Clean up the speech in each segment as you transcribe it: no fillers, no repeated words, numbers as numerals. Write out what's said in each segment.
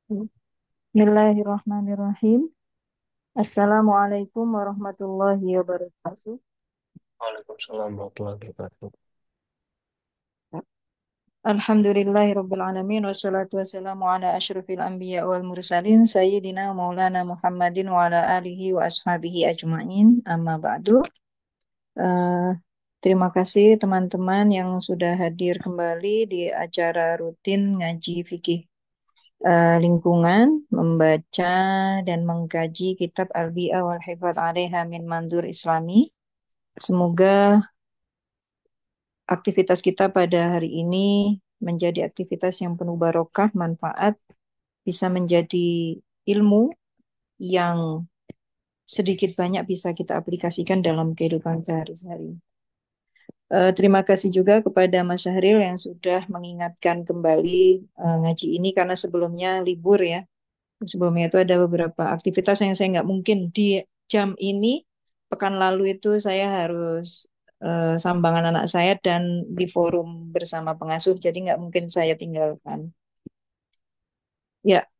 Bismillahirrahmanirrahim. Assalamualaikum warahmatullahi wabarakatuh. Waalaikumsalam warahmatullahi wabarakatuh. Alhamdulillahirabbil alamin wassalatu wassalamu ala asyrofil anbiya wal mursalin sayyidina maulana Muhammadin wa ala alihi wa ashabihi ajmain. Amma ba'du. Eh, Terima kasih teman-teman yang sudah hadir kembali di acara rutin ngaji fikih lingkungan, membaca dan mengkaji kitab Al-Bi'ah wal Hifadz 'alaiha min Manzur Islami. Semoga aktivitas kita pada hari ini menjadi aktivitas yang penuh barokah, manfaat, bisa menjadi ilmu yang sedikit banyak bisa kita aplikasikan dalam kehidupan sehari-hari. Terima kasih juga kepada Mas Syahril yang sudah mengingatkan kembali ngaji ini karena sebelumnya libur ya. Sebelumnya itu ada beberapa aktivitas yang saya nggak mungkin di jam ini. Pekan lalu itu saya harus sambangan anak saya dan di forum bersama pengasuh, jadi nggak mungkin saya tinggalkan. Ya,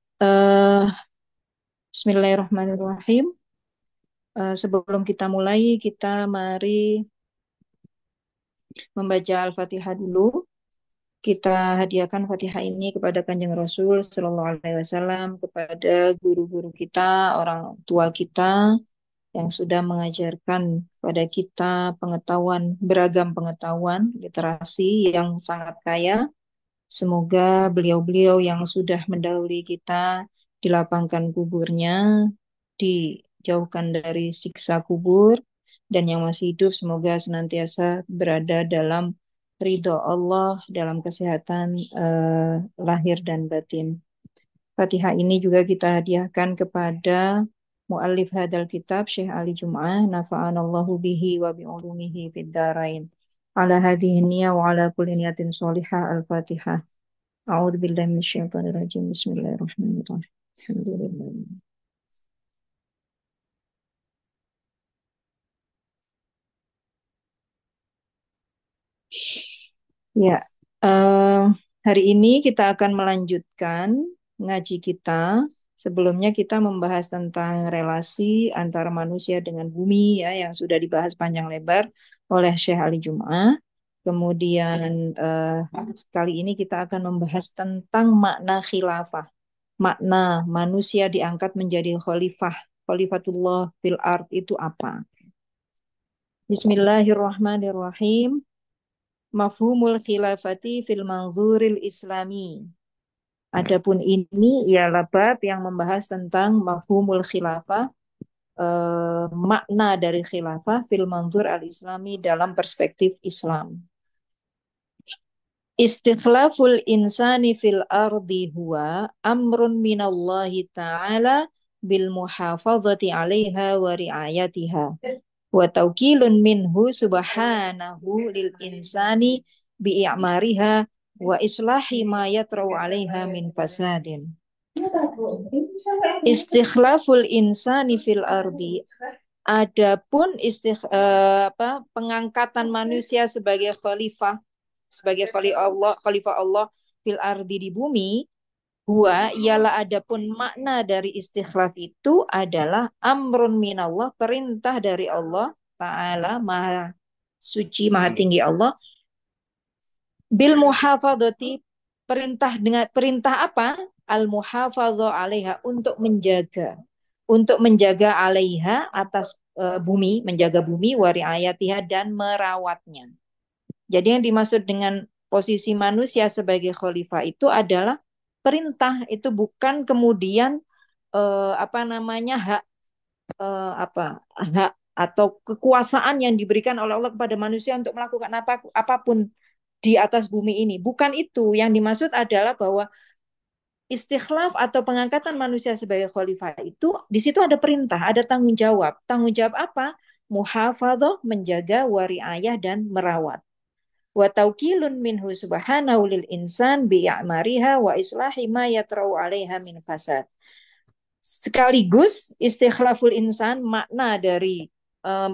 Bismillahirrahmanirrahim. Sebelum kita mulai, kita mari membaca Al-Fatihah dulu. Kita hadiahkan Fatihah ini kepada Kanjeng Rasul Sallallahu Alaihi Wasallam, kepada guru-guru kita, orang tua kita, yang sudah mengajarkan pada kita pengetahuan, beragam pengetahuan, literasi yang sangat kaya. Semoga beliau-beliau yang sudah mendahului kita dilapangkan kuburnya, dijauhkan dari siksa kubur, dan yang masih hidup semoga senantiasa berada dalam ridho Allah, dalam kesehatan lahir dan batin. Fatihah ini juga kita hadiahkan kepada muallif hadal kitab Syekh Ali Jum'ah, nafa'anallahu bihi wa bi'ulumihi fid dharain. Ala hadhihi niyya wa ala kulli niyatin sholihah. Al-Fatihah. A'udzu billahi minasyaitonir rajim. Bismillahirrahmanirrahim. Alhamdulillah. Ya, eh, hari ini kita akan melanjutkan ngaji kita. Sebelumnya kita membahas tentang relasi antara manusia dengan bumi ya, yang sudah dibahas panjang lebar oleh Syekh Ali Jum'ah. Kemudian kali ini kita akan membahas tentang makna khilafah. Makna manusia diangkat menjadi khalifah. Khalifatullah fil ard itu apa? Bismillahirrahmanirrahim. Mafhumul khilafati fil manzuril islami. Adapun ini ialah bab yang membahas tentang mafhumul khilafah, makna dari khilafah fil manzur al-islami dalam perspektif Islam. Istikhlaful insani fil ardi huwa amrun minallahi ta'ala bil muhafazati 'alaiha wa ri'ayatiha wa tawkilun minhu subhanahu lil insani bi i'mariha wa islahi ma yatrau 'alaiha min fasadin. Istikhlaful insani fil ardi. Adapun pengangkatan manusia sebagai khalifah Allah fil ardi di bumi, huwa ialah adapun makna dari istikhlaf itu adalah amrun minallah, perintah dari Allah Ta'ala, maha suci, maha tinggi Allah, bil muhafadzati, perintah apa? Al muhafadzah 'alaiha, untuk menjaga 'alaiha, atas bumi, menjaga bumi, wa riayatiha, dan merawatnya. Jadi yang dimaksud dengan posisi manusia sebagai khalifah itu adalah perintah, itu bukan kemudian apa namanya hak atau kekuasaan yang diberikan oleh Allah kepada manusia untuk melakukan apapun di atas bumi ini. Bukan itu. Yang dimaksud adalah bahwa istikhlaf atau pengangkatan manusia sebagai khalifah itu di situ ada perintah, ada tanggung jawab. Tanggung jawab apa? Muhafadzah, menjaga, wariayah, dan merawat. Wa taukilun minhu subhanahu lil insan bi'amariha wa islahi ma yatrau 'alaiha min fasad. Sekaligus istikhlaful insan, makna dari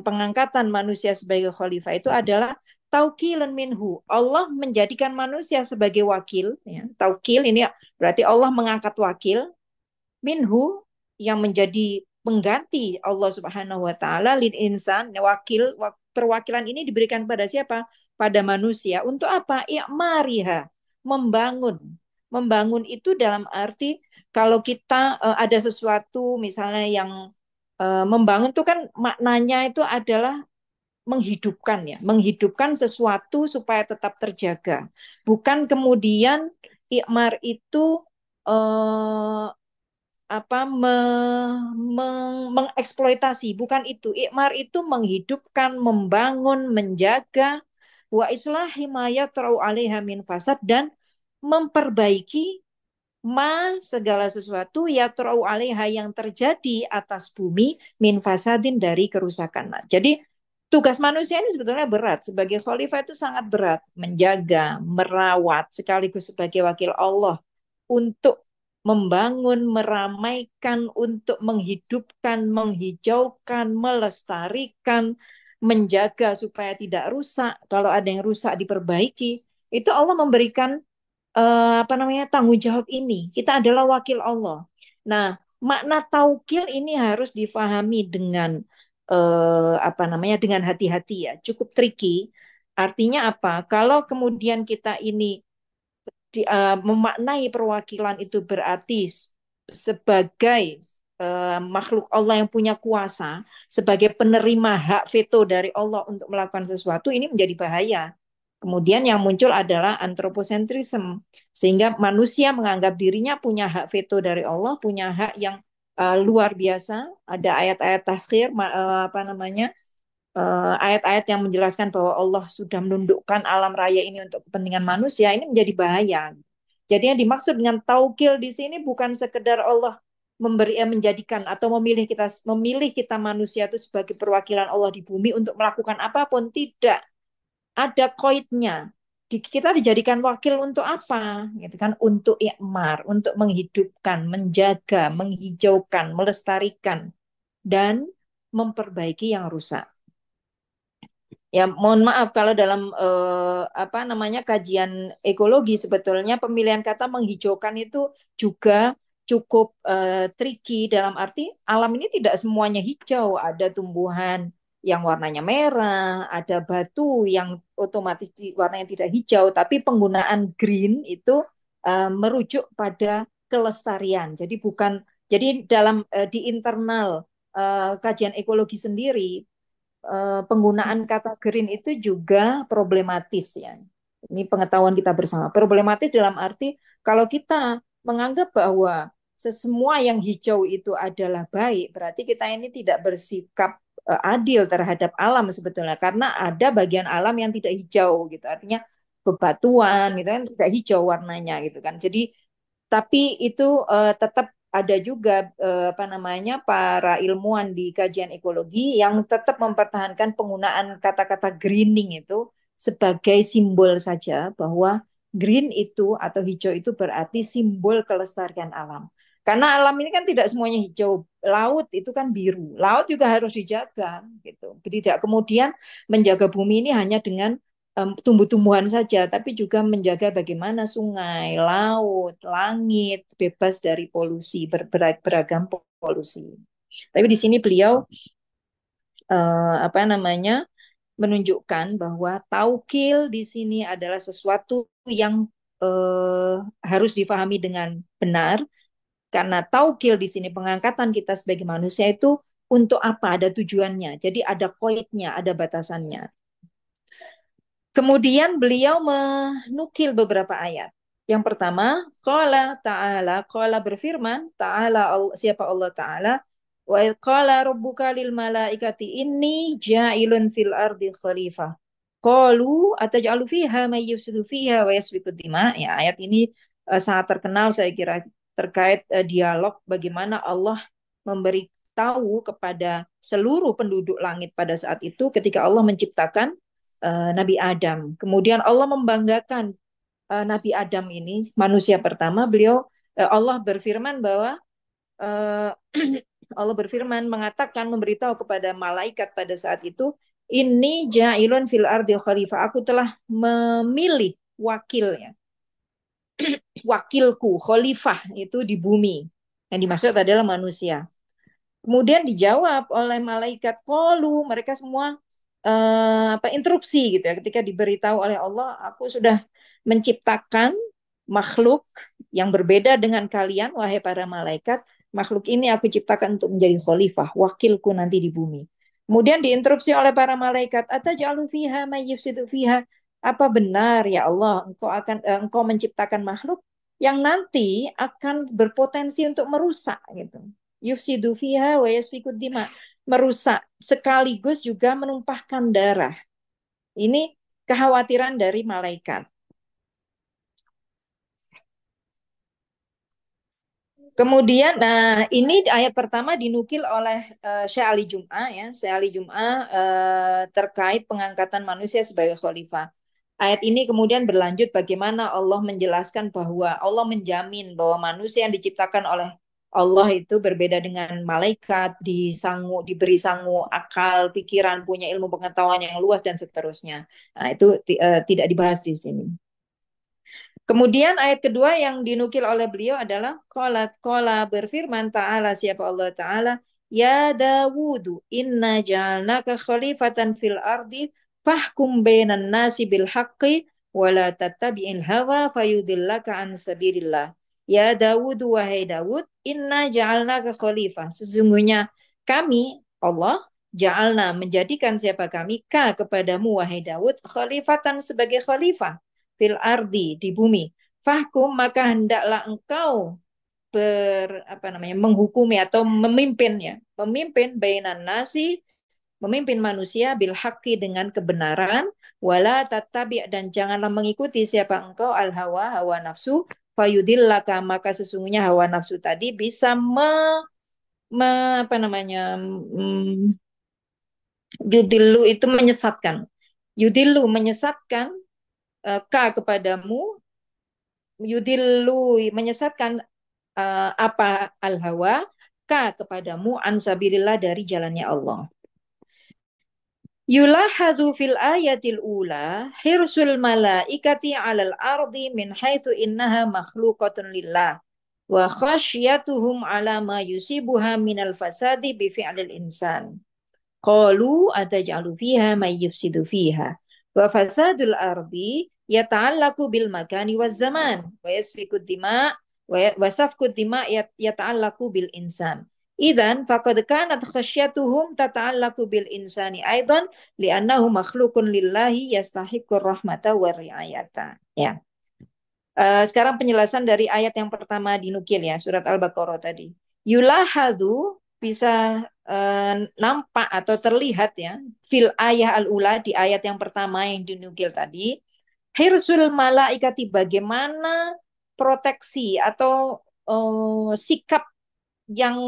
pengangkatan manusia sebagai khalifah itu adalah taukilun minhu. Allah menjadikan manusia sebagai wakil. Ya. Taukil ini berarti Allah mengangkat wakil. minhu yang menjadi pengganti Allah Subhanahu wa taala lil insan perwakilan ini diberikan pada siapa? Pada manusia. Untuk apa? I'mariha, membangun. Membangun itu dalam arti kalau kita ada sesuatu misalnya yang membangun itu kan maknanya itu adalah menghidupkan ya, menghidupkan sesuatu supaya tetap terjaga. Bukan kemudian ikmar itu eh, apa mengeksploitasi, bukan itu. Ikmar itu menghidupkan, membangun, menjaga wa islahi ma yatra'u 'alaiha min fasad dan memperbaiki segala sesuatu yatra'u 'alaiha yang terjadi atas bumi min fasadin dari kerusakan. Nah, jadi tugas manusia ini sebetulnya berat. Sebagai khalifah itu sangat berat. Menjaga, merawat, sekaligus sebagai wakil Allah untuk membangun, meramaikan, untuk menghidupkan, menghijaukan, melestarikan, menjaga supaya tidak rusak. Kalau ada yang rusak diperbaiki. Itu Allah memberikan apa namanya tanggung jawab ini. Kita adalah wakil Allah. Nah, makna taukil ini harus difahami dengan apa namanya dengan hati-hati ya. Cukup tricky. Artinya apa? Kalau kemudian kita ini memaknai perwakilan itu berarti sebagai makhluk Allah yang punya kuasa, sebagai penerima hak veto dari Allah untuk melakukan sesuatu, ini menjadi bahaya. Kemudian yang muncul adalah antroposentrisme, sehingga manusia menganggap dirinya punya hak veto dari Allah, punya hak yang luar biasa. Ada ayat-ayat tafsir, apa namanya, ayat-ayat yang menjelaskan bahwa Allah sudah menundukkan alam raya ini untuk kepentingan manusia, ini menjadi bahaya. Jadi yang dimaksud dengan taukil di sini bukan sekedar Allah menjadikan atau memilih kita manusia itu sebagai perwakilan Allah di bumi untuk melakukan apapun, tidak ada koidnya. Kita dijadikan wakil untuk apa? Gitu kan, untuk ikmar, untuk menghidupkan, menjaga, menghijaukan, melestarikan dan memperbaiki yang rusak. Ya, mohon maaf kalau dalam apa namanya kajian ekologi sebetulnya pemilihan kata menghijaukan itu juga cukup tricky dalam arti alam ini tidak semuanya hijau, ada tumbuhan yang warnanya merah, ada batu yang otomatis warnanya tidak hijau, tapi penggunaan green itu merujuk pada kelestarian. Jadi dalam di internal kajian ekologi sendiri penggunaan kata green itu juga problematis ya. Ini pengetahuan kita bersama. Problematis dalam arti kalau kita menganggap bahwa semua yang hijau itu adalah baik, berarti kita ini tidak bersikap adil terhadap alam sebetulnya karena ada bagian alam yang tidak hijau gitu. Artinya bebatuan gitu kan tidak hijau warnanya gitu kan. Jadi tapi itu tetap ada juga apa namanya para ilmuwan di kajian ekologi yang tetap mempertahankan penggunaan kata-kata greening itu sebagai simbol saja bahwa green itu atau hijau itu berarti simbol kelestarian alam. Karena alam ini kan tidak semuanya hijau. Laut itu kan biru. Laut juga harus dijaga gitu. Tidak kemudian menjaga bumi ini hanya dengan tumbuh-tumbuhan saja, tapi juga menjaga bagaimana sungai, laut, langit bebas dari polusi, beragam polusi. Tapi di sini beliau apa namanya menunjukkan bahwa taukil di sini adalah sesuatu yang harus dipahami dengan benar, karena taukil di sini pengangkatan kita sebagai manusia itu untuk apa? Ada tujuannya. Jadi ada koidnya, ada batasannya. Kemudian beliau menukil beberapa ayat. Yang pertama, qala ta'ala, qala berfirman, ta'ala siapa Allah Ta'ala, wa qala rabbuka lil malaikati inni ja'ilun fil ardi khalifah. Qalu ataj'alu fiha may yufsidu fiha wa yasfiku dima. Ya, ayat ini sangat terkenal saya kira terkait dialog bagaimana Allah memberitahu kepada seluruh penduduk langit pada saat itu ketika Allah menciptakan Nabi Adam. Kemudian Allah membanggakan Nabi Adam ini, manusia pertama. Allah berfirman bahwa uh, Allah berfirman mengatakan memberitahu kepada malaikat pada saat itu, ini ja'ilun fil ardi khalifah. Aku telah memilih wakilnya, wakilku khalifah itu di bumi. Yang dimaksud adalah manusia. Kemudian dijawab oleh malaikat qalu, mereka semua interupsi gitu ya ketika diberitahu oleh Allah, aku sudah menciptakan makhluk yang berbeda dengan kalian wahai para malaikat. Makhluk ini aku ciptakan untuk menjadi khalifah, wakilku nanti di bumi. Kemudian diinterupsi oleh para malaikat, ataj'alu fiha may yufsidu fiha? Apa benar ya Allah, engkau menciptakan makhluk yang nanti akan berpotensi untuk merusak gitu. Yufsidu fiha wa yasfikud dima, merusak sekaligus juga menumpahkan darah. Ini kekhawatiran dari malaikat. Kemudian, nah ini ayat pertama dinukil oleh Syekh Ali Jum'ah ya, Syekh Ali Jum'ah terkait pengangkatan manusia sebagai khalifah. Ayat ini kemudian berlanjut bagaimana Allah menjelaskan bahwa Allah menjamin bahwa manusia yang diciptakan oleh Allah itu berbeda dengan malaikat, diberi sangu akal, pikiran, punya ilmu pengetahuan yang luas dan seterusnya. Nah, itu tidak dibahas di sini. Kemudian ayat kedua yang dinukil oleh beliau adalah qala berfirman ta'ala, siapa Allah Ta'ala, ya Dawudu inna ja'alnaka khalifatan fil ardi fahkum bainan nasi bil haqqi wa la tattabi'il hawa fayudillaka an sabilillah. Ya Dawudu, wahai Dawud, inna ja'alnaka khalifah, sesungguhnya kami Allah ja'alna menjadikan siapa kami kepadamu wahai Dawud khalifatan sebagai khalifah fil ardi di bumi. Fahkum, maka hendaklah engkau menghukumi atau memimpin ya, memimpin bainan nasi, memimpin manusia bil haqqi dengan kebenaran, wala tattabi' dan janganlah mengikuti siapa engkau al hawa, hawa nafsu, fayudillaka, maka sesungguhnya hawa nafsu tadi bisa me, apa namanya mm, yudillu itu menyesatkan. Yudillu menyesatkan kepadamu, yudillu menyesatkan apa al-hawa kepadamu ansabilillah dari jalannya Allah. Yulahadhu fil ayatil ula hirsul malaikati alal ardi min haitsu innaha makhluqatun lillah wa khasyatuhum ala ma yusibuha minal fasadi bi fi'lil insan. Qalu ataj'alu fiha may yufsidu fiha wa fasadul ardi yata'allaqu bil makani waz zaman wa yasfikud dima wa safkud dima yata'allaqu bil insan. Idzan faqad kanat khasyatuhum tata'allaqu bil insani aidan li'annahu makhluqun lillahi yastahiqqur rahmata wa ri'ayata. Ya. Sekarang penjelasan dari ayat yang pertama dinukil ya, surat Al-Baqarah tadi. Yulahadu bisa nampak atau terlihat ya, fil ayah al-ula di ayat yang pertama yang dinukil tadi, hirsul malaikati, bagaimana proteksi atau sikap yang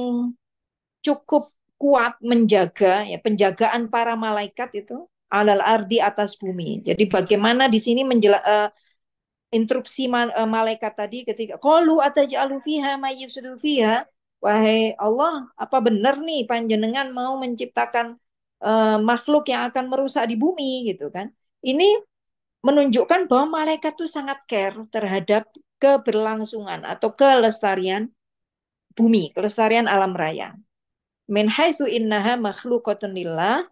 cukup kuat menjaga ya, penjagaan para malaikat itu alal ardi atas bumi. Jadi bagaimana di sini instruksi malaikat tadi ketika qalu ataj'alu fiha may yufsidu fiha, wahai Allah, apa benar nih panjenengan mau menciptakan makhluk yang akan merusak di bumi gitu kan. Ini menunjukkan bahwa malaikat itu sangat care terhadap keberlangsungan atau kelestarian bumi, kelestarian alam raya. Min haitsu innaha makhluqatun lillah,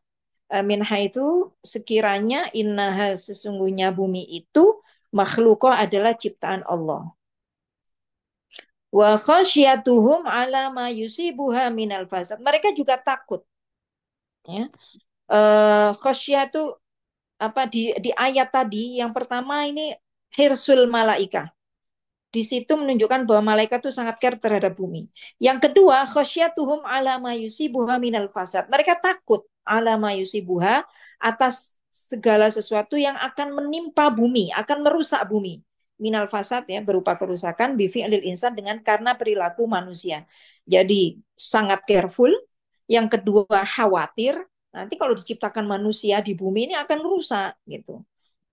min haitsu sekiranya innaha sesungguhnya bumi itu makhluqah adalah ciptaan Allah. Wa khasyatuhum ala ma yusibuha minal fasad. Mereka juga takut ya. Khasyatu apa di ayat tadi yang pertama ini hirsul malaika. Di situ menunjukkan bahwa malaikat itu sangat care terhadap bumi. Yang kedua, khasyatuhum ala ma yusibuha minal fasad. Mereka takut ala ma yusibuha atas segala sesuatu yang akan menimpa bumi, akan merusak bumi. Minal fasad ya, berupa kerusakan bifi'lil insan dengan karena perilaku manusia. Jadi sangat careful. Yang kedua, khawatir nanti kalau diciptakan manusia di bumi ini akan rusak gitu.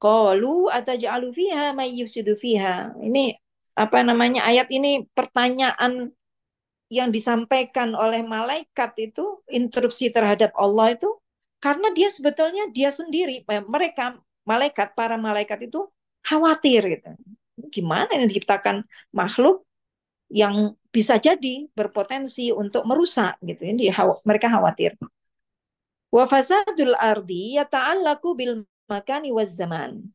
Qalu ataj'alu fiha may yufsidu fiha. Ini apa namanya ayat ini pertanyaan yang disampaikan oleh malaikat itu instruksi terhadap Allah itu karena dia sebetulnya dia sendiri mereka malaikat para malaikat itu khawatir gitu. Gimana ini diciptakan makhluk yang bisa jadi berpotensi untuk merusak gitu. Ini mereka khawatir. Wa fasadul ardi yata'allaku bil makani waz zaman.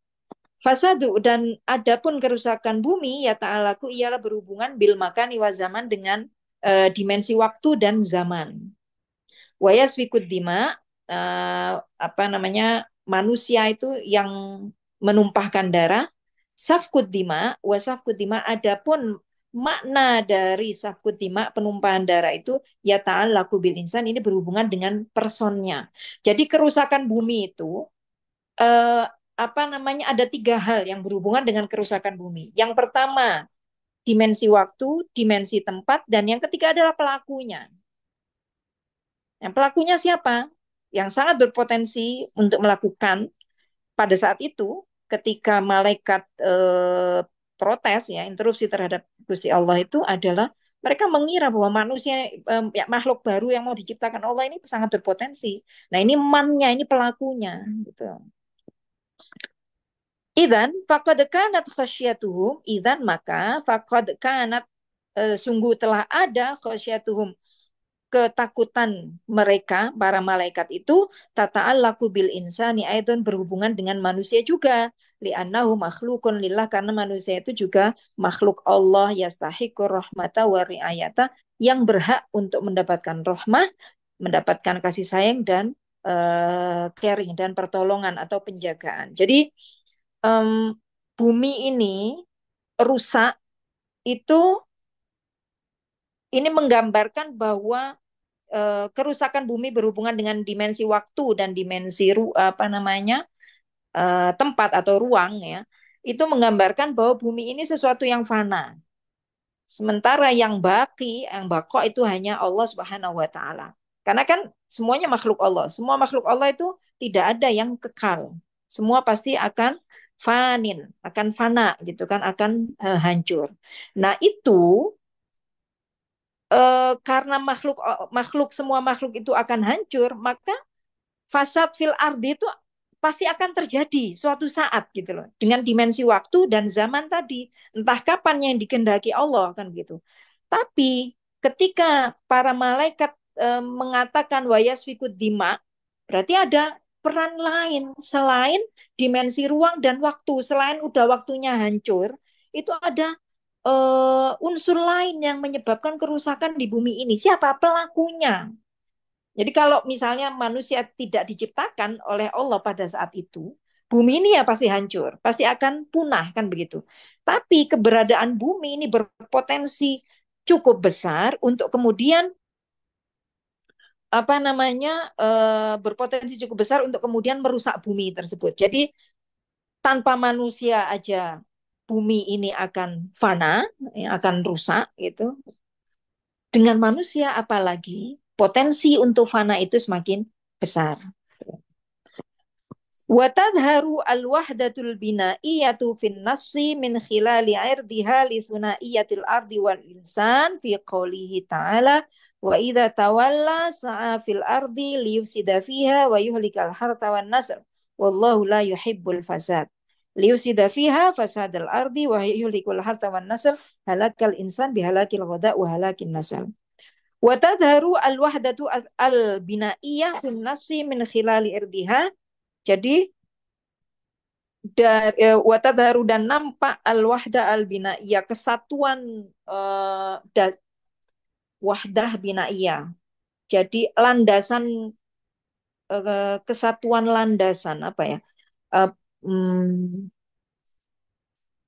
Fasadu dan adapun kerusakan bumi ya ta'alaku ialah berhubungan bil makani waz zaman dengan dimensi waktu dan zaman. Wayas wikud dima, apa namanya, manusia itu yang menumpahkan darah. Safkud dima, wasafkud dima. Adapun makna dari safkud dima, penumpahan darah itu ya ta'alaku bil insan, ini berhubungan dengan personnya. Jadi kerusakan bumi itu eh, apa namanya, ada tiga hal yang berhubungan dengan kerusakan bumi. Yang pertama dimensi waktu, dimensi tempat, dan yang ketiga adalah pelakunya. Yang pelakunya siapa? Yang sangat berpotensi untuk melakukan pada saat itu ketika malaikat protes ya, interupsi terhadap Gusti Allah itu adalah mereka mengira bahwa manusia ya, makhluk baru yang mau diciptakan Allah ini sangat berpotensi. Nah, ini mannya, ini pelakunya gitu. Idan faqad kanat khasyatuhum, idan maka faqad kanat, sungguh telah ada khasyatuhum, ketakutan mereka para malaikat itu tata'allaku bil insani aidon, berhubungan dengan manusia juga, li'annahu makhlukun lillah, karena manusia itu juga makhluk Allah, yastahiqur rahmata wa riayata, yang berhak untuk mendapatkan rahmah, mendapatkan kasih sayang dan caring dan pertolongan atau penjagaan. Jadi em, bumi ini rusak itu, ini menggambarkan bahwa kerusakan bumi berhubungan dengan dimensi waktu dan dimensi apa namanya, tempat atau ruang ya. Itu menggambarkan bahwa bumi ini sesuatu yang fana. Sementara yang baki, yang bako itu hanya Allah Subhanahu wa taala. Karena kan semuanya makhluk Allah. Semua makhluk Allah itu tidak ada yang kekal. Semua pasti akan fanin, akan fana gitu kan, akan hancur. Nah, itu karena makhluk semua makhluk itu akan hancur, maka fasad fil ardi itu pasti akan terjadi suatu saat gitu loh, dengan dimensi waktu dan zaman tadi, entah kapan yang dikehendaki Allah kan gitu. Tapi ketika para malaikat mengatakan wayasfikud dima, berarti ada peran lain selain dimensi ruang dan waktu. Selain udah waktunya hancur, itu ada unsur lain yang menyebabkan kerusakan di bumi ini. Siapa pelakunya? Jadi kalau misalnya manusia tidak diciptakan oleh Allah pada saat itu, bumi ini ya pasti hancur, pasti akan punah kan begitu. Tapi keberadaan bumi ini berpotensi cukup besar untuk kemudian apa namanya, berpotensi cukup besar untuk kemudian merusak bumi tersebut. Jadi tanpa manusia aja bumi ini akan fana, ya, akan rusak gitu. Dengan manusia apalagi potensi untuk fana itu semakin besar. Watadharu al-wahdatul bina'iyatu fin nassi min khilali irdiha li sunaiyatil ardi wal insan fi qawlihi ta'ala wa idza tawalla sa'a fil ardi liyufsida fiha wa yuhlikal harta wan nasl wallahu la yuhibbul fasad. Liyufsida fiha fasadal ardi wa yuhlikul harta wan nasl halakal insan bihalakil ghada wa halakin nasl. Watadharu al-wahdatu al-bina'iyah fin nassi min khilali irdiha. Jadi dari watadharu dan nampak al-wahda al-binaiyah, kesatuan, eh, da- wahdah binaiyah. Jadi landasan, kesatuan landasan apa ya? Eh, hmm,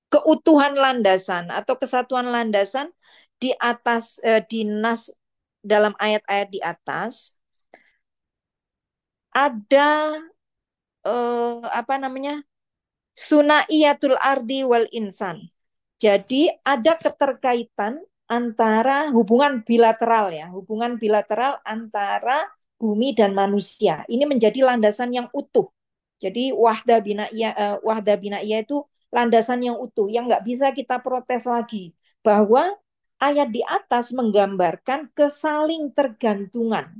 Keutuhan landasan atau kesatuan landasan di atas, di nas, dalam ayat-ayat di atas ada apa namanya? Sunaiyatul ardi wal insan. Jadi ada keterkaitan antara hubungan bilateral ya, hubungan bilateral antara bumi dan manusia. Ini menjadi landasan yang utuh. Jadi wahda binaiyah itu landasan yang utuh, yang nggak bisa kita protes lagi. Bahwa ayat di atas menggambarkan kesaling tergantungan,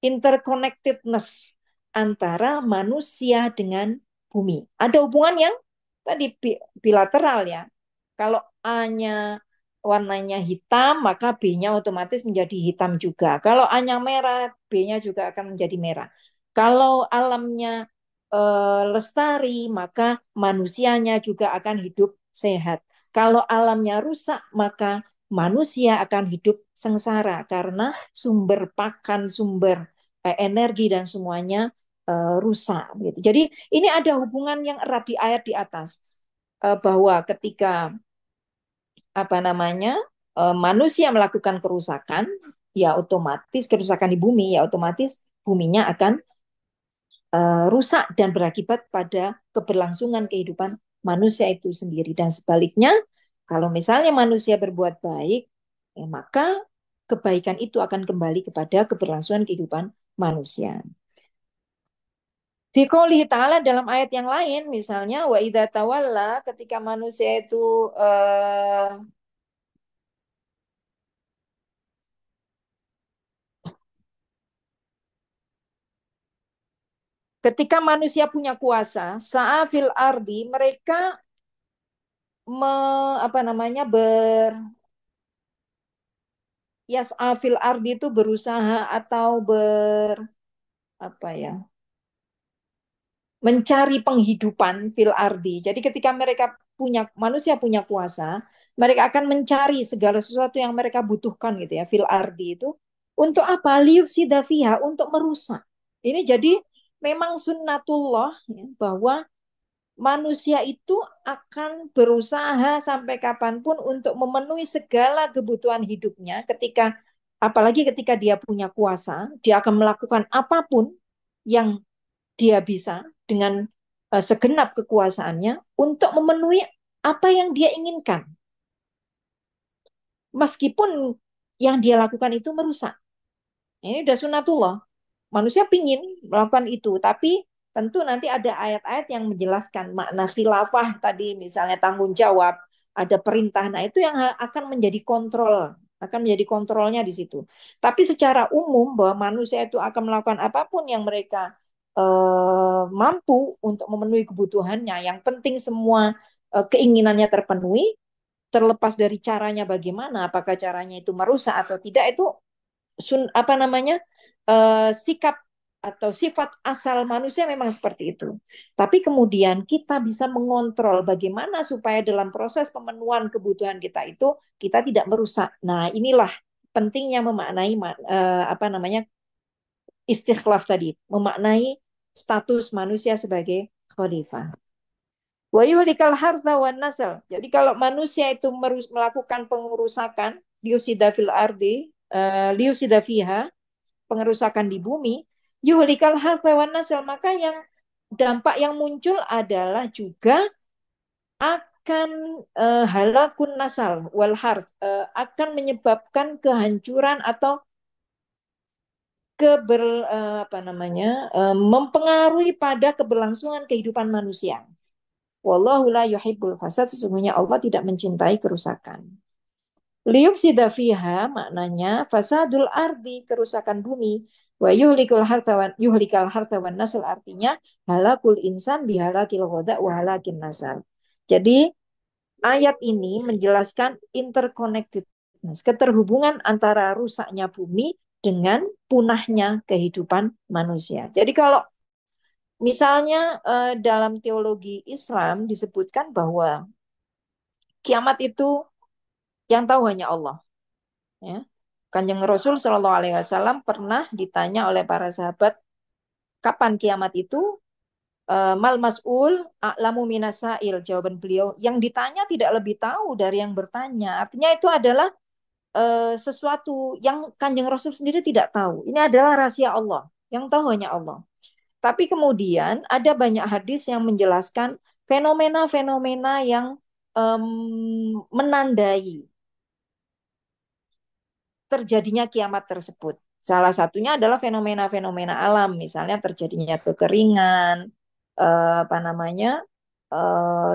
interconnectedness antara manusia dengan bumi. Ada hubungan yang tadi bilateral ya. Kalau A-nya warnanya hitam, maka B-nya otomatis menjadi hitam juga. Kalau A-nya merah, B-nya juga akan menjadi merah. Kalau alamnya lestari, maka manusianya juga akan hidup sehat. Kalau alamnya rusak, maka manusia akan hidup sengsara karena sumber pakan, sumber energi dan semuanya rusak. Gitu. Jadi ini ada hubungan yang erat di ayat di atas bahwa ketika apa namanya manusia melakukan kerusakan, ya otomatis kerusakan di bumi, ya otomatis buminya akan rusak dan berakibat pada keberlangsungan kehidupan manusia itu sendiri. Dan sebaliknya, kalau misalnya manusia berbuat baik, ya maka kebaikan itu akan kembali kepada keberlangsungan kehidupan manusia. Di qouli ta'ala dalam ayat yang lain, misalnya wa idza tawalla, ketika manusia itu ketika manusia punya kuasa, sa'afil ardi, mereka me, apa namanya yas'afil ardi itu berusaha atau apa ya mencari penghidupan fil ardi. Jadi ketika mereka punya manusia punya kuasa, mereka akan mencari segala sesuatu yang mereka butuhkan gitu ya fil ardi itu untuk apa? Liyufsida fiha, untuk merusak. Ini jadi memang sunnatullah ya, bahwa manusia itu akan berusaha sampai kapanpun untuk memenuhi segala kebutuhan hidupnya ketika apalagi ketika dia punya kuasa, dia akan melakukan apapun yang dia bisa dengan segenap kekuasaannya untuk memenuhi apa yang dia inginkan. Meskipun yang dia lakukan itu merusak. Ini udah sunatullah. Manusia pingin melakukan itu, tapi tentu nanti ada ayat-ayat yang menjelaskan makna khilafah tadi, misalnya tanggung jawab, ada perintah. Nah, itu yang akan menjadi kontrol, akan menjadi kontrolnya di situ. Tapi secara umum bahwa manusia itu akan melakukan apapun yang mereka mampu untuk memenuhi kebutuhannya. Yang penting semua keinginannya terpenuhi, terlepas dari caranya bagaimana, apakah caranya itu merusak atau tidak, itu apa namanya sikap atau sifat asal manusia memang seperti itu. Tapi kemudian kita bisa mengontrol bagaimana supaya dalam proses pemenuhan kebutuhan kita itu kita tidak merusak. Nah, inilah pentingnya memaknai apa namanya istikhlaf tadi, memaknai status manusia sebagai khalifah. Wa yuhlikal hartha wan nasl. Jadi kalau manusia itu melakukan pengurusakan liusida fil ardi, liusida fiha, pengerusakan di bumi, yuhlikal hartha wan nasl, maka yang dampak yang muncul adalah juga akan halakun nasal wal harth, akan menyebabkan kehancuran atau apa namanya mempengaruhi pada keberlangsungan kehidupan manusia. Wallahu la yuhibbul fasad, sesungguhnya Allah tidak mencintai kerusakan. Liyufsida fiha maknanya fasadul ardi, kerusakan bumi. Wa yuhlikal harta wan nasl, artinya halakul insan bihalakil ghoda wa halakin nasal. Jadi ayat ini menjelaskan interconnectedness, keterhubungan antara rusaknya bumi dengan punahnya kehidupan manusia. Jadi kalau misalnya dalam teologi Islam disebutkan bahwa kiamat itu yang tahu hanya Allah. Ya. Kanjeng Rasul Shallallahu Alaihi Wasallam pernah ditanya oleh para sahabat, kapan kiamat itu? Mal mas'ul a'lamu minasail. Jawaban beliau, yang ditanya tidak lebih tahu dari yang bertanya. Artinya itu adalah sesuatu yang Kanjeng Rasul sendiri tidak tahu. Ini adalah rahasia Allah. Yang tahu hanya Allah. Tapi kemudian ada banyak hadis yang menjelaskan fenomena-fenomena yang menandai terjadinya kiamat tersebut. Salah satunya adalah fenomena-fenomena alam, misalnya terjadinya kekeringan, apa namanya,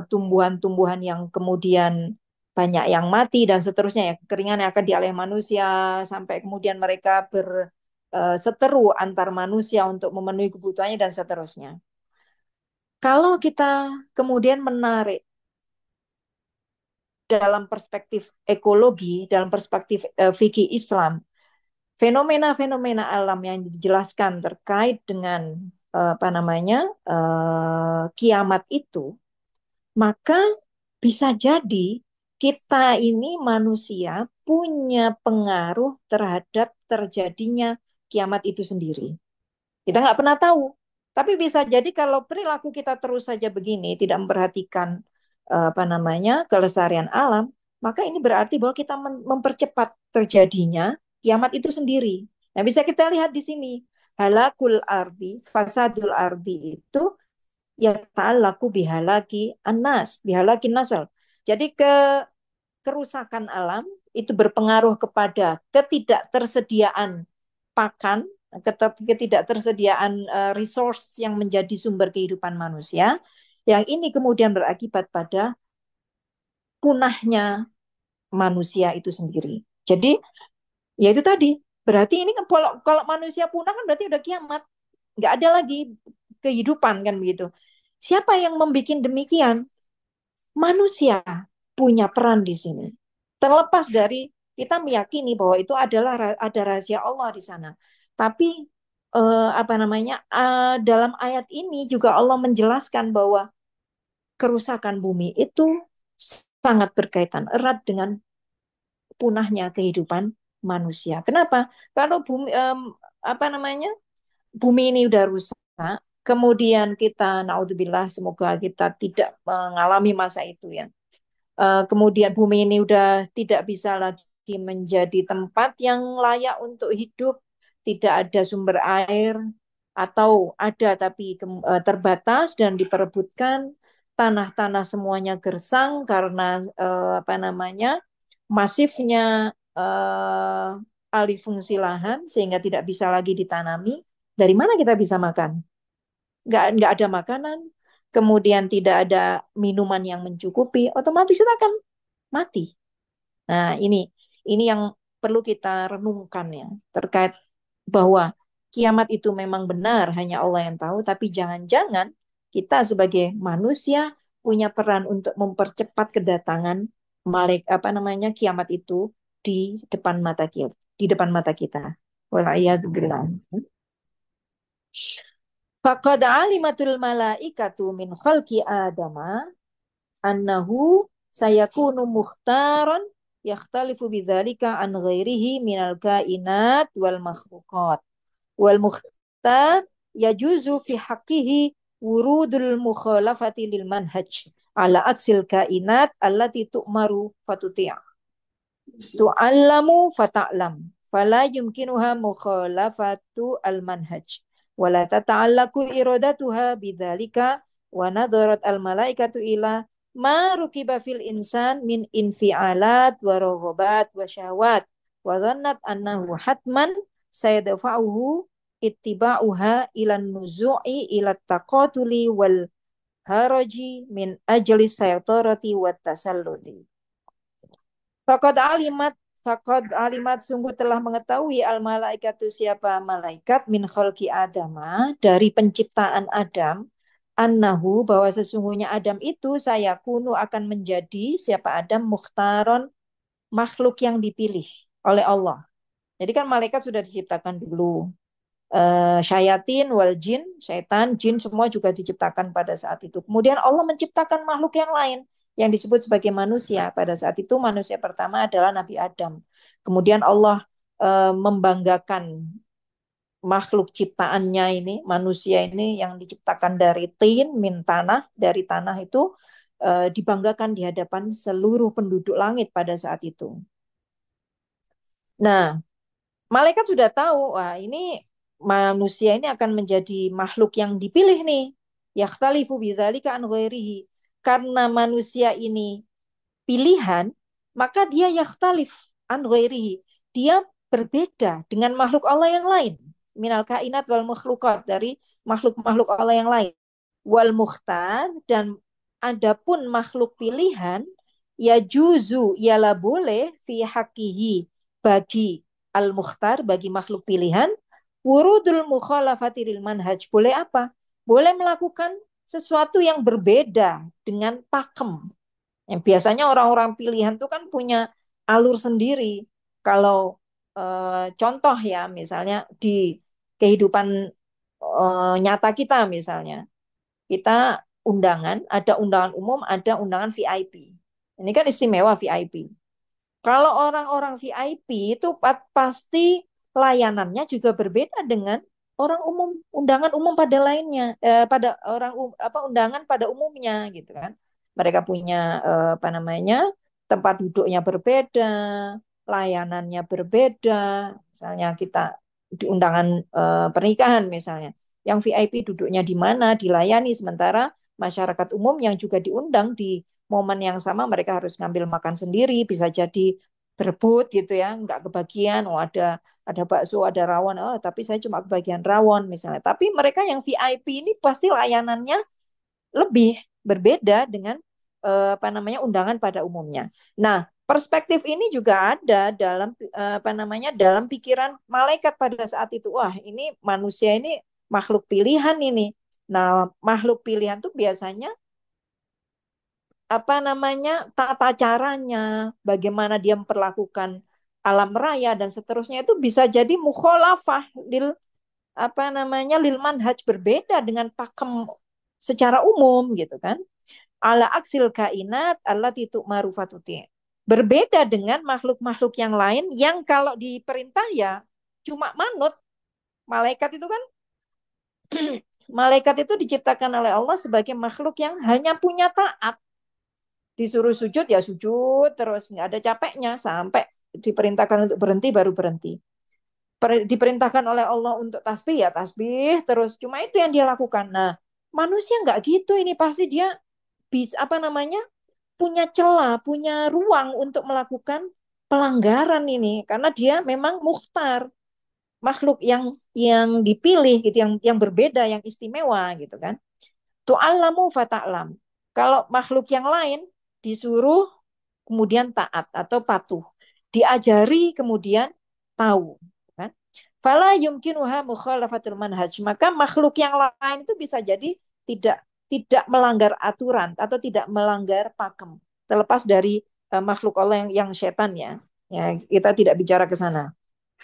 tumbuhan-tumbuhan yang kemudian banyak yang mati dan seterusnya ya, kekeringan yang akan dialami manusia sampai kemudian mereka berseteru antar manusia untuk memenuhi kebutuhannya dan seterusnya. Kalau kita kemudian menarik dalam perspektif ekologi, dalam perspektif fikih Islam, fenomena-fenomena alam yang dijelaskan terkait dengan apa namanya kiamat itu, maka bisa jadi kita ini manusia punya pengaruh terhadap terjadinya kiamat itu sendiri. Kita nggak pernah tahu. Tapi bisa jadi kalau perilaku kita terus saja begini, tidak memperhatikan apa namanya kelestarian alam, maka ini berarti bahwa kita mempercepat terjadinya kiamat itu sendiri. Nah, bisa kita lihat di sini. Halakul ardi, fasadul ardi itu ya ta'alaku bihalaki anas, bihalaki nasal. Jadi kerusakan alam itu berpengaruh kepada ketidaktersediaan pakan, ketidaktersediaan resource yang menjadi sumber kehidupan manusia, yang ini kemudian berakibat pada punahnya manusia itu sendiri. Jadi, ya itu tadi, berarti ini kan kalau manusia punah kan berarti udah kiamat, nggak ada lagi kehidupan kan begitu. Siapa yang membuat demikian? Manusia punya peran di sini. Terlepas dari kita meyakini bahwa itu adalah ada rahasia Allah di sana. Tapi apa namanya dalam ayat ini juga Allah menjelaskan bahwa kerusakan bumi itu sangat berkaitan erat dengan punahnya kehidupan manusia. Kenapa? Kalau bumi apa namanya bumi ini udah rusak, kemudian kita naudzubillah semoga kita tidak mengalami masa itu ya. Kemudian bumi ini udah tidak bisa lagi menjadi tempat yang layak untuk hidup, tidak ada sumber air atau ada tapi terbatas dan diperebutkan, tanah-tanah semuanya gersang karena apa namanya masifnya alih fungsi lahan sehingga tidak bisa lagi ditanami. Dari mana kita bisa makan? Nggak ada makanan, kemudian tidak ada minuman yang mencukupi, otomatis kita akan mati. Nah, ini yang perlu kita renungkan ya, terkait bahwa kiamat itu memang benar, hanya Allah yang tahu, tapi jangan-jangan kita sebagai manusia punya peran untuk mempercepat kedatangan apa namanya kiamat itu di depan mata kita, di depan mata kita. Wala'iyadzubillah. Faqad alimatul malaikatu min khalqi adama annahu sayakunu mukhtaran yakhtalifu bidzalika an ghairihi minal kainat wal makhluqat wal mukhtar yajuzu fi haqqihi wurudul mukhalafati lil manhaj ala aksil kainat allati tu'maru fatuti'a tu'allamu fata'lam fala yumkinuha mukhalafatu al manhaj wala tata'allaku iradatuha bidzalika wa nadarat al malaikatu ila ma rukiba fil insan min infialat wa raghabat wa syahwat wa dhannat annahu hatman sayadfa'uhu ittiba'uha ilan nuzu'i ila taqatuli wal haraji min ajli saytarati wa tasalludi. Faqad alimat Faqad alimat sungguh telah mengetahui al malaikatu siapa malaikat min khalqi Adama dari penciptaan Adam annahu bahwa sesungguhnya Adam itu saya kunu akan menjadi siapa Adam mukhtaron makhluk yang dipilih oleh Allah. Jadi kan malaikat sudah diciptakan dulu. Syayatin wal jin, syaitan, jin semua juga diciptakan pada saat itu. Kemudian Allah menciptakan makhluk yang lain yang disebut sebagai manusia. Pada saat itu manusia pertama adalah Nabi Adam. Kemudian Allah membanggakan makhluk ciptaannya ini, manusia ini yang diciptakan dari tin, min tanah, dari tanah itu dibanggakan di hadapan seluruh penduduk langit pada saat itu. Nah, malaikat sudah tahu, wah ini manusia ini akan menjadi makhluk yang dipilih nih. Yakhtalifu bidzalika an ghairihi. Karena manusia ini pilihan, maka dia yakhtalif an ghairihi. Dia berbeda dengan makhluk Allah yang lain. Minal kainat wal makhlukat, dari makhluk-makhluk Allah yang lain. Wal mukhtar, dan adapun makhluk pilihan, ya juzu, ialah boleh fi hakihi, bagi al-mukhtar, bagi makhluk pilihan, wurudul mukhalafatiril manhaj, boleh apa? Boleh melakukan sesuatu yang berbeda dengan pakem, Yang biasanya orang-orang pilihan tuh kan punya alur sendiri. Kalau contoh ya, misalnya di kehidupan nyata kita misalnya, kita undangan, ada undangan umum, ada undangan VIP. Ini kan istimewa VIP. Kalau orang-orang VIP itu pasti layanannya juga berbeda dengan orang umum, undangan umum pada lainnya, pada orang apa undangan pada umumnya gitu kan. Mereka punya apa namanya tempat duduknya berbeda, layanannya berbeda. Misalnya kita di undangan pernikahan misalnya, yang VIP duduknya di mana, dilayani, sementara masyarakat umum yang juga diundang di momen yang sama mereka harus ngambil makan sendiri, bisa jadi berebut gitu ya, nggak kebagian. Oh ada bakso, ada rawon. Oh tapi saya cuma kebagian rawon misalnya. Tapi mereka yang VIP ini pasti layanannya lebih berbeda dengan apa namanya undangan pada umumnya. Nah, perspektif ini juga ada dalam apa namanya dalam pikiran malaikat pada saat itu. Wah, ini manusia ini makhluk pilihan ini. Nah, makhluk pilihan tuh biasanya apa namanya tata caranya, bagaimana dia memperlakukan alam raya dan seterusnya itu bisa jadi mukholafah lil apa namanya lil manhaj, berbeda dengan pakem secara umum gitu kan. Ala aksil kainat Allah tituk marufatuti. Berbeda dengan makhluk-makhluk yang lain yang kalau diperintah ya cuma manut. Malaikat itu kan malaikat itu diciptakan oleh Allah sebagai makhluk yang hanya punya taat. Disuruh sujud ya sujud terus, nggak ada capeknya, sampai diperintahkan untuk berhenti baru berhenti. Diperintahkan oleh Allah untuk tasbih ya tasbih terus, cuma itu yang dia lakukan. Nah, manusia nggak gitu, ini pasti dia bisa apa namanya punya celah, punya ruang untuk melakukan pelanggaran ini karena dia memang mukhtar, makhluk yang dipilih gitu, yang berbeda, yang istimewa gitu kan. Tu'allamu fata'lam. Kalau makhluk yang lain disuruh kemudian taat atau patuh, diajari kemudian tahu kan. Fala yumkinuha mukhalafatul manhaj. Maka makhluk yang lain itu bisa jadi tidak tidak melanggar aturan atau tidak melanggar pakem. Terlepas dari makhluk Allah yang setan ya. Ya, kita tidak bicara ke sana.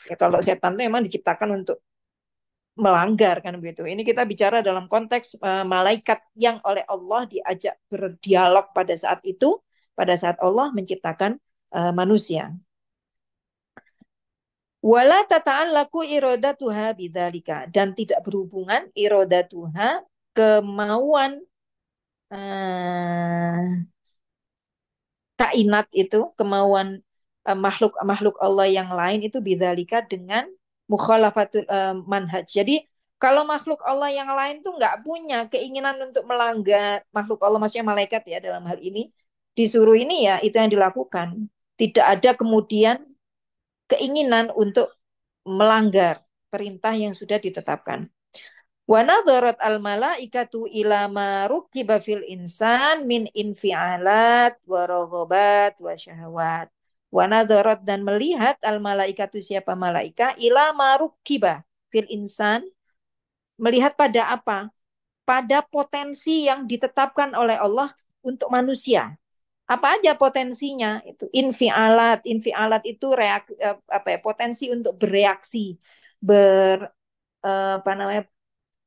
Ya, kalau setan itu memang diciptakan untuk melanggar kan begitu. Ini kita bicara dalam konteks malaikat yang oleh Allah diajak berdialog pada saat itu, pada saat Allah menciptakan manusia. Wala tata'allaku iradatuha bidzalika, dan tidak berhubungan iradatuha kemauan eh, kainat itu, kemauan makhluk-makhluk Allah yang lain itu bidzalika dengan mukhalafatul manhaj. Jadi kalau makhluk Allah yang lain tuh nggak punya keinginan untuk melanggar, makhluk Allah maksudnya malaikat ya dalam hal ini, disuruh ini ya itu yang dilakukan. Tidak ada kemudian keinginan untuk melanggar perintah yang sudah ditetapkan. Wa nadharat al malaikatu ila ma rukiba fil insan min infialat wa raghabat wa syahawat. Wa nadharat, dan melihat al malaikatu siapa malaika ila ma rukiba fil insan, melihat pada apa? Pada potensi yang ditetapkan oleh Allah untuk manusia. Apa aja potensinya? Itu infialat. Infialat itu apa ya, potensi untuk bereaksi, apa namanya,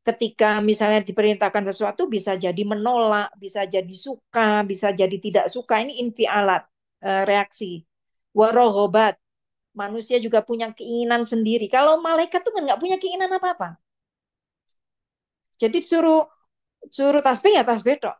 ketika misalnya diperintahkan sesuatu bisa jadi menolak, bisa jadi suka, bisa jadi tidak suka. Ini infialat, reaksi. Warohobat, manusia juga punya keinginan sendiri. Kalau malaikat tuh nggak punya keinginan apa-apa. Jadi suruh suruh tasbih ya tasbih dok.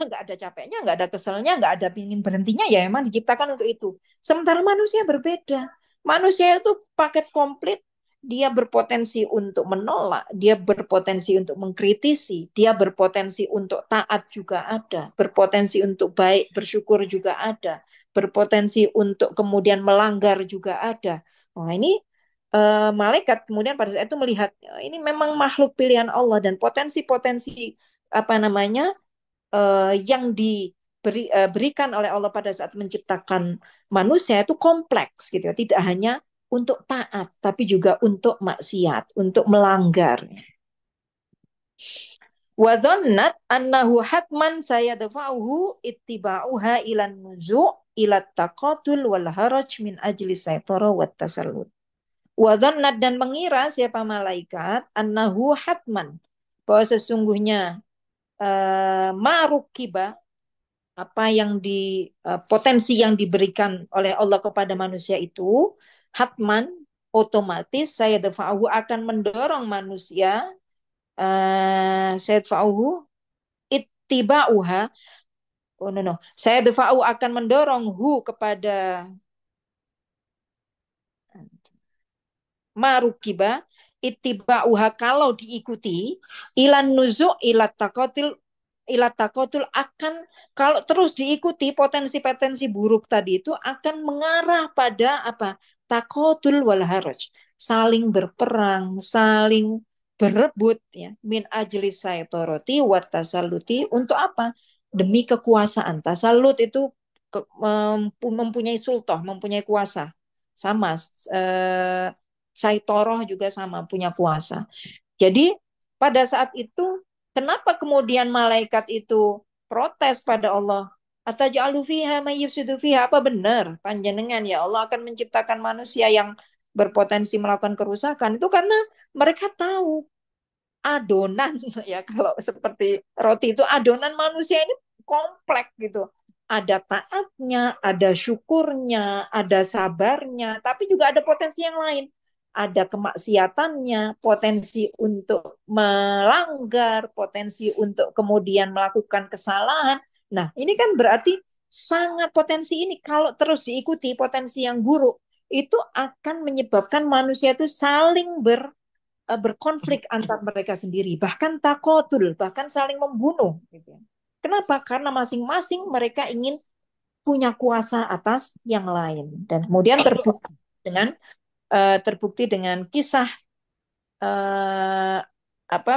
Nggak ada capeknya, nggak ada keselnya, nggak ada pingin berhentinya, ya emang diciptakan untuk itu. Sementara manusia berbeda. Manusia itu paket komplit, dia berpotensi untuk menolak, dia berpotensi untuk mengkritisi, dia berpotensi untuk taat juga ada, berpotensi untuk baik, bersyukur juga ada, berpotensi untuk kemudian melanggar juga ada. Nah ini malaikat kemudian pada saat itu melihat ini memang makhluk pilihan Allah dan potensi-potensi apa namanya yang diberikan oleh Allah pada saat menciptakan manusia itu kompleks gitu ya. Tidak hanya untuk taat, tapi juga untuk maksiat, untuk melanggar. Wa dhannat annahu hatman sayadfa'uhu ittiba'uha ilan nuzu' ila taqatul wal haraj min ajli saitara wat tasallut. Wa dhannat dan mengira siapa malaikat annahu hatman bahwa sesungguhnya marukiba apa yang potensi yang diberikan oleh Allah kepada manusia itu hatman otomatis saya dafa'uhu akan mendorong manusia saya dafa'uhu ittiba'uha oh no no saya dafa'uhu akan mendorong kepada marukiba ittiba'uha kalau diikuti ilan nuzu ilat takotul akan kalau terus diikuti potensi-potensi buruk tadi itu akan mengarah pada apa takotul wal haraj saling berperang saling berebut ya min ajli saitoroti wat tasalluti untuk apa demi kekuasaan tasallut itu mempunyai sultoh mempunyai kuasa sama saitoroh juga sama punya kuasa jadi pada saat itu kenapa kemudian malaikat itu protes pada Allah? Ataj'alu fiha may yufsidu fiha? Apa benar panjenengan ya Allah akan menciptakan manusia yang berpotensi melakukan kerusakan? Itu karena mereka tahu adonan ya kalau seperti roti itu adonan manusia ini kompleks gitu. Ada taatnya, ada syukurnya, ada sabarnya, tapi juga ada potensi yang lain. Ada kemaksiatannya, potensi untuk melanggar, potensi untuk kemudian melakukan kesalahan. Nah, ini kan berarti sangat potensi ini kalau terus diikuti potensi yang buruk itu akan menyebabkan manusia itu saling berkonflik antar mereka sendiri, bahkan takotul, bahkan saling membunuh. Gitu. Kenapa? Karena masing-masing mereka ingin punya kuasa atas yang lain. Dan kemudian terbukti dengan kisah uh, apa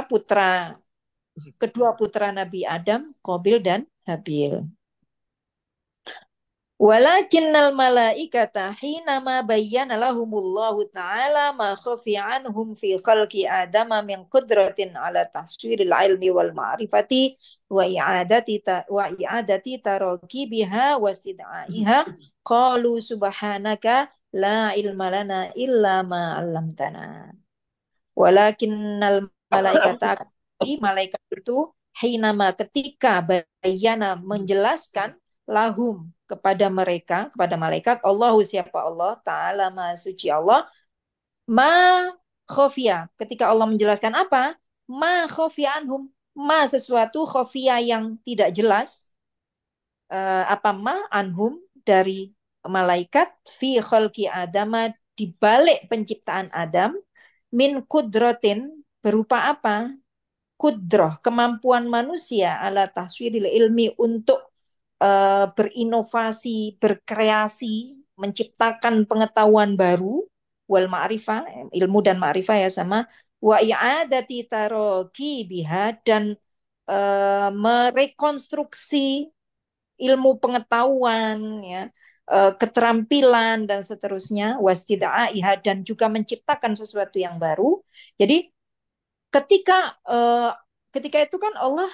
kedua putra Nabi Adam, Qabil dan Habil. Walakinnal malaikata hinama bayyana lahumullahu ta'ala ma khafi anhum fi khalqi adama min qudratin ala tahsiril ilmi wal ma'rifati wa i'adati tarakibiha wa istid'aiha qalu subhanaka la ilma lana illa ma 'allamtana. Walakinnal malaikata malaikat itu hinama ketika bayyana menjelaskan lahum kepada malaikat Allahu siapa Allah Ta'ala Maha Suci Allah ma khofia ketika Allah menjelaskan apa ma khofia anhum ma sesuatu khofia yang tidak jelas apa ma anhum dari malaikat fi khalqi adama di balik penciptaan Adam min kudrotin berupa apa kudroh kemampuan manusia ala tahswiril ilmi untuk berinovasi, berkreasi, menciptakan pengetahuan baru, wal ma'rifah, ilmu dan ma'rifah ya sama, wa i'adati taroki biha dan merekonstruksi ilmu pengetahuan ya keterampilan dan seterusnya wastidaiha dan juga menciptakan sesuatu yang baru. Jadi ketika itu kan Allah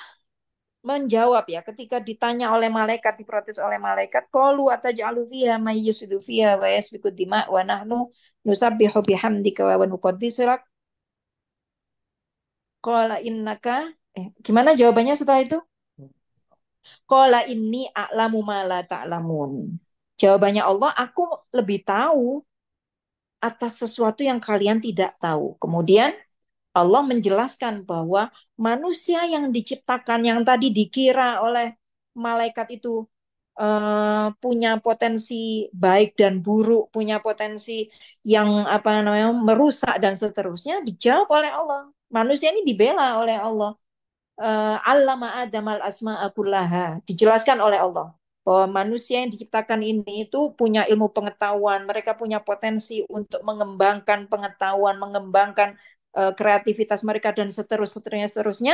menjawab ya ketika ditanya oleh malaikat diprotes oleh malaikat qalu ataj'alu fiha may yusidu fiha wa yasfiku dima wa nahnu nusabbihu bihamdika wa nuqaddisu lak qala innaka gimana jawabannya setelah itu qala inni a'lamu ma la ta'lamun jawabannya Allah aku lebih tahu atas sesuatu yang kalian tidak tahu kemudian Allah menjelaskan bahwa manusia yang diciptakan yang tadi dikira oleh malaikat itu punya potensi baik dan buruk, punya potensi yang apa namanya merusak dan seterusnya dijawab oleh Allah. Manusia ini dibela oleh Allah. Allama Adam al asma'a kullaha dijelaskan oleh Allah bahwa manusia yang diciptakan ini itu punya ilmu pengetahuan, mereka punya potensi untuk mengembangkan pengetahuan, mengembangkan kreativitas mereka dan seterusnya.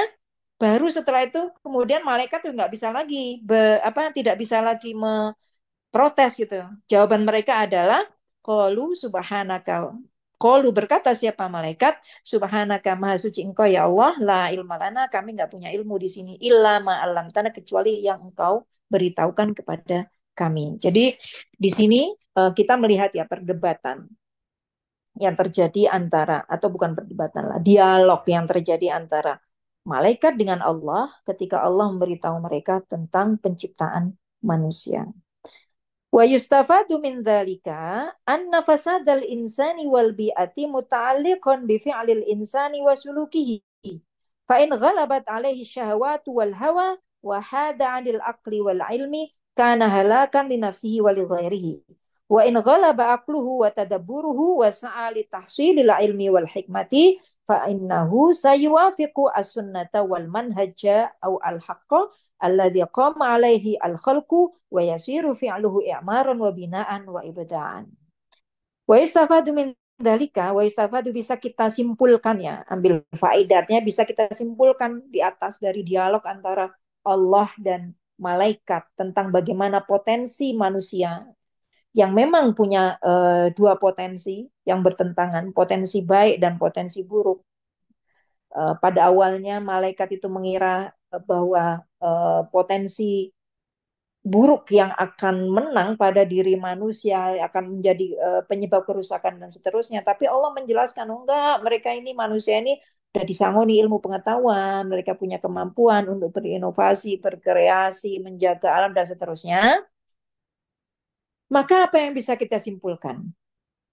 Baru setelah itu kemudian malaikat tuh nggak bisa lagi tidak bisa lagi protes gitu. Jawaban mereka adalah qalu subhanaka. Qalu berkata siapa malaikat, Subhanaka maha suci engkau ya Allah, la ilma lana, kami nggak punya ilmu di sini, illa ma 'allamtana, kecuali yang engkau beritahukan kepada kami. Jadi di sini kita melihat ya perdebatan yang terjadi antara, atau bukan perdebatan lah, dialog yang terjadi antara malaikat dengan Allah ketika Allah memberitahu mereka tentang penciptaan manusia. Wa yustafadu min dzalika anna fasadal insani wal bi'ati muta'alliqun bi fi'lil insani wa sulukihi. Fa in ghalabat alaihi syahawatu wal hawa wa hada 'anil aqli wal ilmi kana halakan li nafsihi wa li ghairihi. Wa in ghalaba aqluhu wa tadabburuhu wa sa'a li tahsilil ilmi wal hikmati fa innahu sayuwafiqu as-sunnata wal manhaja aw al-haqqa alladhi qama alaihi al-khalqu wa yasiru fi'luhu i'maran wa binaan wa ibda'an. Wa istafadu min dalika, wa istafadu bisa kita simpulkan ya, ambil faedatnya bisa kita simpulkan di atas dari dialog antara Allah dan malaikat tentang bagaimana potensi manusia yang memang punya dua potensi yang bertentangan, potensi baik dan potensi buruk. Pada awalnya malaikat itu mengira bahwa potensi buruk yang akan menang pada diri manusia akan menjadi penyebab kerusakan dan seterusnya. Tapi Allah menjelaskan, oh enggak, mereka ini manusia ini sudah disangoni ilmu pengetahuan, mereka punya kemampuan untuk berinovasi, berkreasi, menjaga alam dan seterusnya. Maka apa yang bisa kita simpulkan?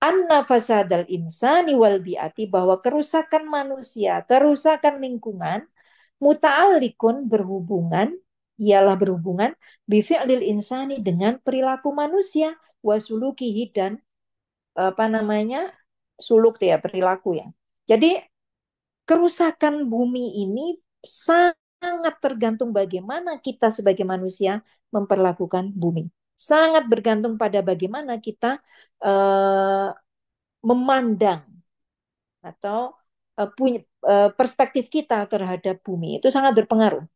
Anna fasadal insani wal bi'ati, bahwa kerusakan manusia, kerusakan lingkungan, muta'allikun berhubungan, ialah berhubungan bifi'lil insani dengan perilaku manusia, wasulukihi dan apa namanya, suluk ya, perilaku ya. Jadi kerusakan bumi ini sangat tergantung bagaimana kita sebagai manusia memperlakukan bumi. Sangat bergantung pada bagaimana kita eh, memandang atau punya perspektif kita terhadap bumi itu sangat berpengaruh.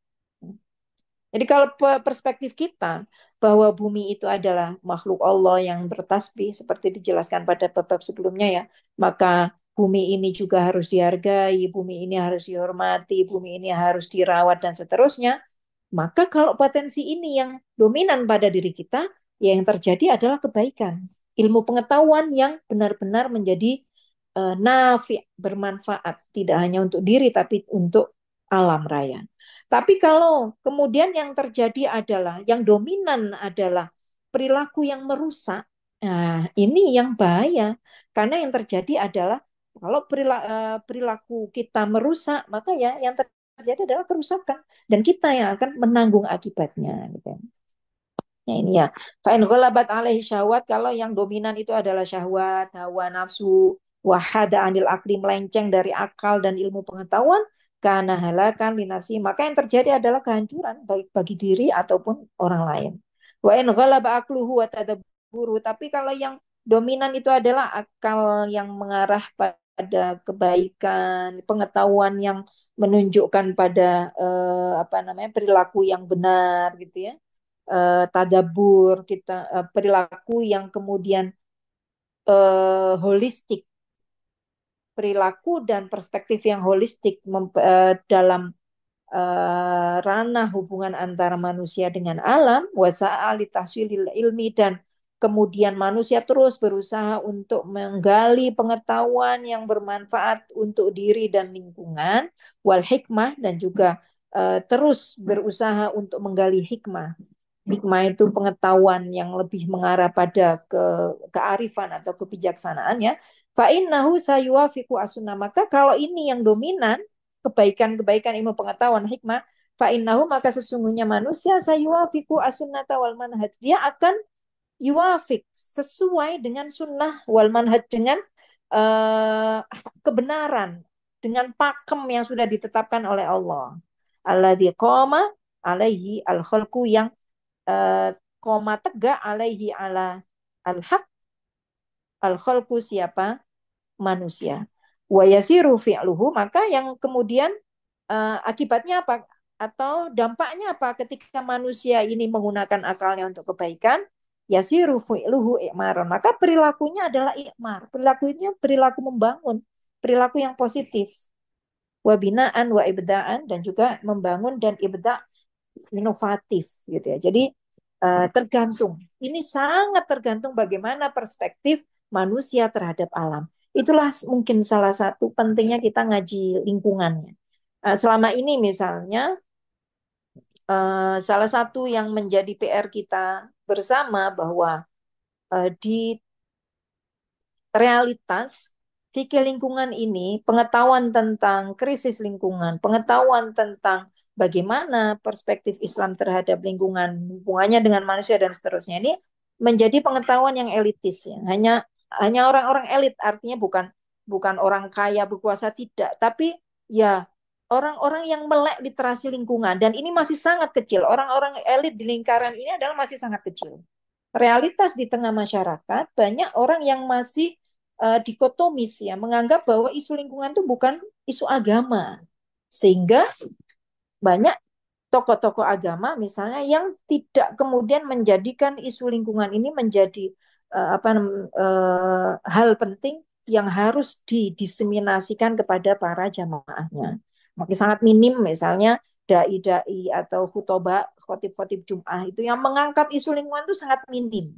Jadi kalau perspektif kita bahwa bumi itu adalah makhluk Allah yang bertasbih seperti dijelaskan pada bab sebelumnya ya, maka bumi ini juga harus dihargai, bumi ini harus dihormati, bumi ini harus dirawat dan seterusnya. Maka kalau potensi ini yang dominan pada diri kita, ya yang terjadi adalah kebaikan. Ilmu pengetahuan yang benar-benar menjadi nafi, bermanfaat. Tidak hanya untuk diri, tapi untuk alam raya. Tapi kalau kemudian yang terjadi adalah, yang dominan adalah perilaku yang merusak, nah ini yang bahaya. Karena yang terjadi adalah, kalau perilaku kita merusak, maka ya yang terjadi adalah kerusakan dan kita yang akan menanggung akibatnya gitu. Ya ini ya. Fa'in ghalabat alaihi syahwat, kalau yang dominan itu adalah syahwat, hawa nafsu, wahada anil akli, melenceng dari akal dan ilmu pengetahuan, karena halakan linafsi, maka yang terjadi adalah kehancuran baik bagi diri ataupun orang lain. Wa in ghalaba akluhu wa tadabburu, tapi kalau yang dominan itu adalah akal yang mengarah pada kebaikan, pengetahuan yang menunjukkan pada apa namanya, perilaku yang benar gitu ya, tadabur kita, perilaku yang kemudian holistik, perilaku dan perspektif yang holistik dalam ranah hubungan antara manusia dengan alam, wasa'ali tahsilil ilmi, dan kemudian manusia terus berusaha untuk menggali pengetahuan yang bermanfaat untuk diri dan lingkungan, wal hikmah, dan juga terus berusaha untuk menggali hikmah. Hikmah itu pengetahuan yang lebih mengarah pada kearifan atau kebijaksanaan ya. Fa innahu sayuwafiqu as-sunnah. Maka kalau ini yang dominan, kebaikan-kebaikan ilmu pengetahuan hikmah, fa innahu, maka sesungguhnya manusia sayuwafiqu as-sunnata wal manhaj. Dia akan yuwafiq, sesuai dengan sunnah, wal manhaj, dengan uh, kebenaran, dengan pakem yang sudah ditetapkan oleh Allah. Alladzi qama alaihi al-khalqu, yang eh, koma tegak alaihi ala al-haq, al-khalqu siapa? Manusia. Wa yasiru fi'luhu, maka yang kemudian akibatnya apa? Atau dampaknya apa ketika manusia ini menggunakan akalnya untuk kebaikan? yasiru fi'luhu i'maron. Maka perilakunya adalah i'mar. Perilakunya perilaku membangun, perilaku yang positif. Wa binaan wa ibdaan dan juga membangun dan ibda inovatif gitu ya. Jadi tergantung. Ini sangat tergantung bagaimana perspektif manusia terhadap alam. Itulah mungkin salah satu pentingnya kita ngaji lingkungannya. Selama ini misalnya salah satu yang menjadi PR kita bersama bahwa di realitas fikih lingkungan ini, pengetahuan tentang krisis lingkungan, pengetahuan tentang bagaimana perspektif Islam terhadap lingkungan, hubungannya dengan manusia dan seterusnya ini menjadi pengetahuan yang elitis ya. Hanya orang-orang elit, artinya bukan bukan orang kaya berkuasa tidak, tapi ya orang-orang yang melek literasi lingkungan dan ini masih sangat kecil. Orang-orang elit di lingkaran ini adalah masih sangat kecil. Realitas di tengah masyarakat banyak orang yang masih dikotomis ya, menganggap bahwa isu lingkungan itu bukan isu agama. Sehingga banyak tokoh-tokoh agama misalnya yang tidak kemudian menjadikan isu lingkungan ini menjadi hal penting yang harus didiseminasikan kepada para jamaahnya. Makin sangat minim misalnya dai-dai atau khutbah khotib-khotib Jum'ah itu yang mengangkat isu lingkungan itu sangat minim.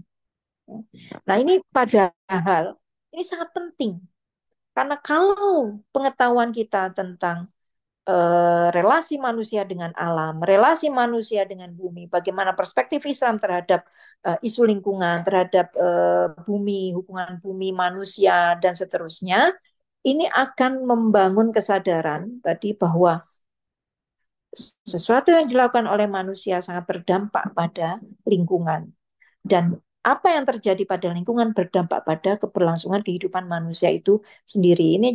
Nah, ini padahal ini sangat penting karena kalau pengetahuan kita tentang relasi manusia dengan alam, relasi manusia dengan bumi, bagaimana perspektif Islam terhadap isu lingkungan, terhadap bumi, hubungan bumi, manusia, dan seterusnya, ini akan membangun kesadaran tadi bahwa sesuatu yang dilakukan oleh manusia sangat berdampak pada lingkungan. Dan apa yang terjadi pada lingkungan berdampak pada keberlangsungan kehidupan manusia itu sendiri. Ini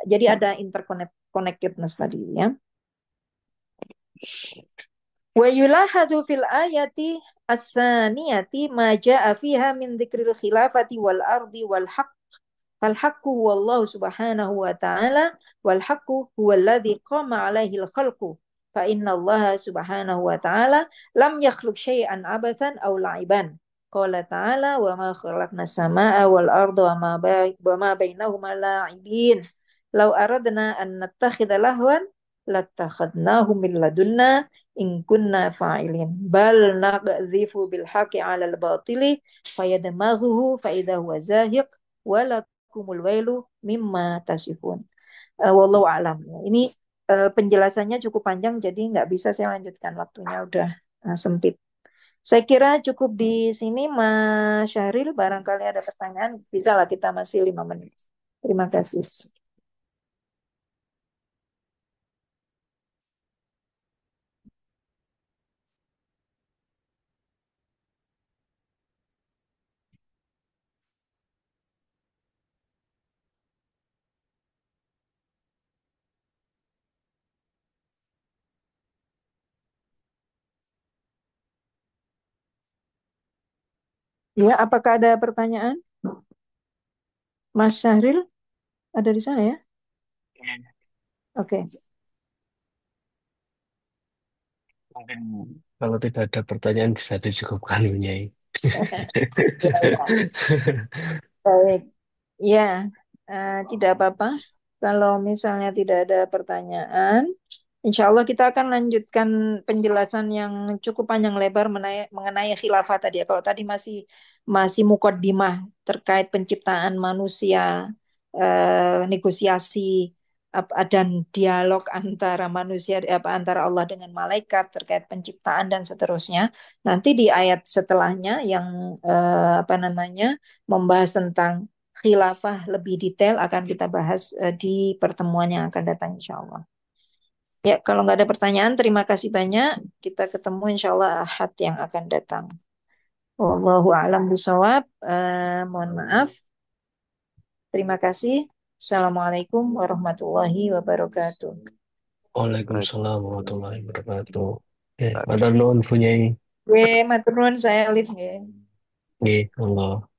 jadi ada interconnectedness tadi ya. Wa yulahadu fil ayati as-saniyati ma jaa fiha min dzikril khilafati wal ardi wal haqq. Fal haqqu huwallahu subhanahu wa ta'ala wal haqqu huwalladzi qama alaihi al khalqu. Fa inna Allah subhanahu wa ta'ala lam yakhluq syai'an abathan aw la'iban. Qala ta'ala wa ma khalaqna as-samaa'a wal arda wa ma bainahuma la'ibin. Law aradna an nattakhidha lahwan lattakhadnahu min ladunna in kunna fa'ilin. Bal naqdhifu bil haqqi 'ala al batili fayadmaghuhu fa idza huwa zahiq wala kumul wailu mimma tasifun. Wallahu alam. Ini penjelasannya cukup panjang, jadi nggak bisa saya lanjutkan waktunya udah sempit. Saya kira cukup di sini, Mas Syahril. Barangkali ada pertanyaan, bisa lah kita masih 5 menit. Terima kasih. Ya, apakah ada pertanyaan? Mas Syahril ada di sana ya? Oke. Mungkin kalau tidak ada pertanyaan bisa dicukupkan, Nyai. Ya, ya. Baik. Ya, tidak apa-apa. Kalau misalnya tidak ada pertanyaan, insya Allah kita akan lanjutkan penjelasan yang cukup panjang lebar mengenai khilafah tadi ya. Kalau tadi masih masih mukaddimah terkait penciptaan manusia, negosiasi dan dialog antara manusia antara Allah dengan malaikat terkait penciptaan dan seterusnya. Nanti di ayat setelahnya yang membahas tentang khilafah lebih detail akan kita bahas di pertemuan yang akan datang insya Allah. Ya, kalau nggak ada pertanyaan, terima kasih banyak. Kita ketemu insya Allah Ahad yang akan datang. Wallahu a'lam bishawab. Mohon maaf. Terima kasih. Assalamualaikum warahmatullahi wabarakatuh. Waalaikumsalam warahmatullahi wabarakatuh. Matur nuwun, Nyai. Gue matur nuwun saya Lid nggih. Nggih, Allah.